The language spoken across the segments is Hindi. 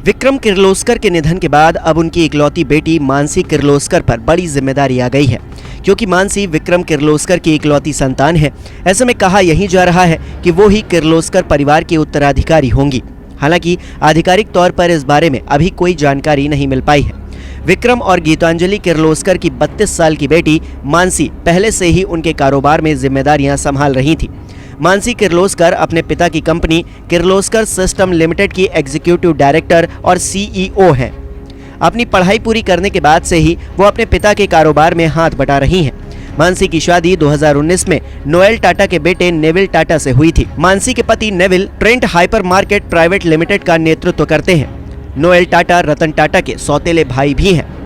विक्रम किर्लोस्कर के निधन के बाद अब उनकी इकलौती बेटी मानसी किर्लोस्कर पर बड़ी जिम्मेदारी आ गई है, क्योंकि मानसी विक्रम किर्लोस्कर की इकलौती संतान है। ऐसे में कहा यही जा रहा है कि वो ही किर्लोस्कर परिवार की उत्तराधिकारी होंगी। हालांकि आधिकारिक तौर पर इस बारे में अभी कोई जानकारी नहीं मिल पाई है। विक्रम और गीतांजलि किर्लोस्कर की 32 साल की बेटी मानसी पहले से ही उनके कारोबार में जिम्मेदारियां संभाल रही थी। मानसी किर्लोस्कर अपने पिता की कंपनी किर्लोस्कर सिस्टम लिमिटेड की एग्जीक्यूटिव डायरेक्टर और सीईओ हैं। अपनी पढ़ाई पूरी करने के बाद से ही वो अपने पिता के कारोबार में हाथ बटा रही हैं। मानसी की शादी 2019 में नोएल टाटा के बेटे नेविल टाटा से हुई थी। मानसी के पति Neville Trent hyper market private limited का नेतृत्व करते हैं। नोएल टाटा रतन टाटा के सौतेले भाई भी हैं।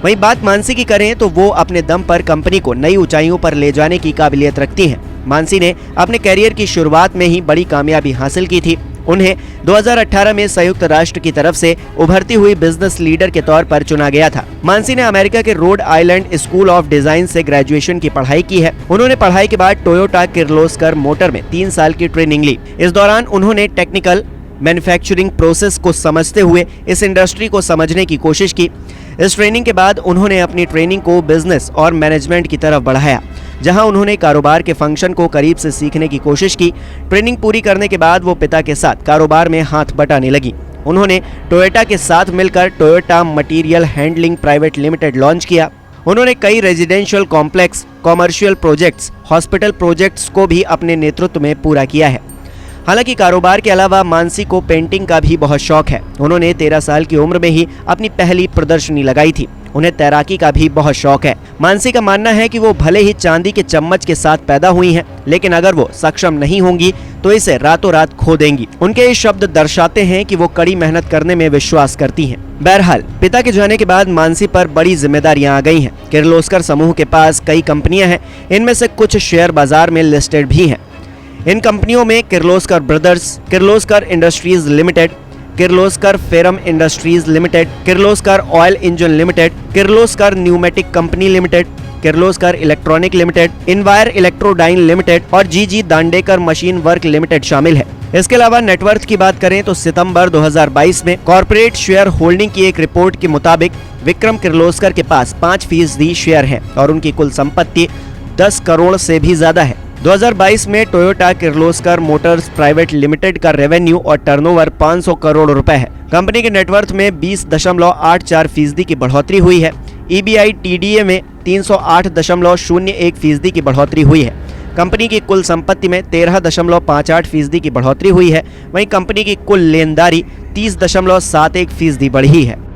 वहीं बात मानसी की करें तो वो अपने दम पर कंपनी को नई ऊंचाइयों पर ले जाने की काबिलियत रखती हैं। मानसी ने अपने कैरियर की शुरुआत में ही बड़ी कामयाबी हासिल की थी। उन्हें 2018 में संयुक्त राष्ट्र की तरफ से उभरती हुई बिजनेस लीडर के तौर पर चुना गया था। मानसी ने अमेरिका के Rhode Island school of design से ग्रेजुएशन की पढ़ाई की है। उन्होंने पढ़ाई के बाद टोयोटा किर्लोस्कर मोटर में 3 साल की ट्रेनिंग ली। इस दौरान उन्होंने टेक्निकल मैन्युफैक्चरिंग प्रोसेस को समझते हुए इस इंडस्ट्री को समझने की कोशिश की। इस ट्रेनिंग के बाद उन्होंने अपनी ट्रेनिंग को बिजनेस और मैनेजमेंट की तरफ बढ़ाया, जहां उन्होंने कारोबार के फंक्शन को करीब से सीखने की कोशिश की। ट्रेनिंग पूरी करने के बाद वो पिता के साथ कारोबार में हाथ बटाने लगी। उन्होंने टोयोटा के साथ मिलकर Toyota material handling private limited launch किया। उन्होंने कई residential complex, commercial projects, hospital projects को भी अपने नेतृत्व में पूरा किया है। हालांकि कारोबार के अलावा मानसी को पेंटिंग का भी बहुत शौक है। उन्होंने 13 साल की उम्र में ही अपनी पहली प्रदर्शनी लगाई थी। उन्हें तैराकी का भी बहुत शौक है। मानसी का मानना है कि वो भले ही चांदी के चम्मच के साथ पैदा हुई हैं, लेकिन अगर वो सक्षम नहीं होंगी तो इसे रातों रात खो देंगी। उनके ये शब्द दर्शाते हैं कि वो कड़ी मेहनत करने में विश्वास करती हैं। बहरहाल पिता के जाने के बाद मानसी पर बड़ी जिम्मेदारियां आ गई हैं। किर्लोस्कर समूह के पास कई कंपनियां हैं, इनमें से कुछ शेयर बाजार में लिस्टेड भी हैं। इन कंपनियों में Kirloskar brothers, Kirloskar industries limited, Kirloskar ferrous industries limited, Kirloskar oil engine limited, Kirloskar pneumatic company limited, Kirloskar electronic limited, Envair electrodyne limited और G Dandekar machine work limited शामिल है। इसके अलावा नेटवर्थ की बात करें तो सितंबर 2022 में कॉर्पोरेट शेयर होल्डिंग की एक रिपोर्ट के मुताबिक विक्रम किर्लोस्कर के पास 5% शेयर है और उनकी कुल संपत्ति 10 करोड़ से भी ज्यादा है। 2022 में Toyota Kirloskar Motors private limited का रेवेन्यू और टर्नओवर 500 करोड़ रुपए है। कंपनी के नेटवर्थ में 20.84% की बढ़ोतरी हुई है। EBITDA में 308.01% की बढ़ोतरी हुई है। कंपनी की कुल संपत्ति में 13.58% की बढ़ोतरी हुई है। वहीं कंपनी की कुल लेनदारी 30.71% बढ़ी है।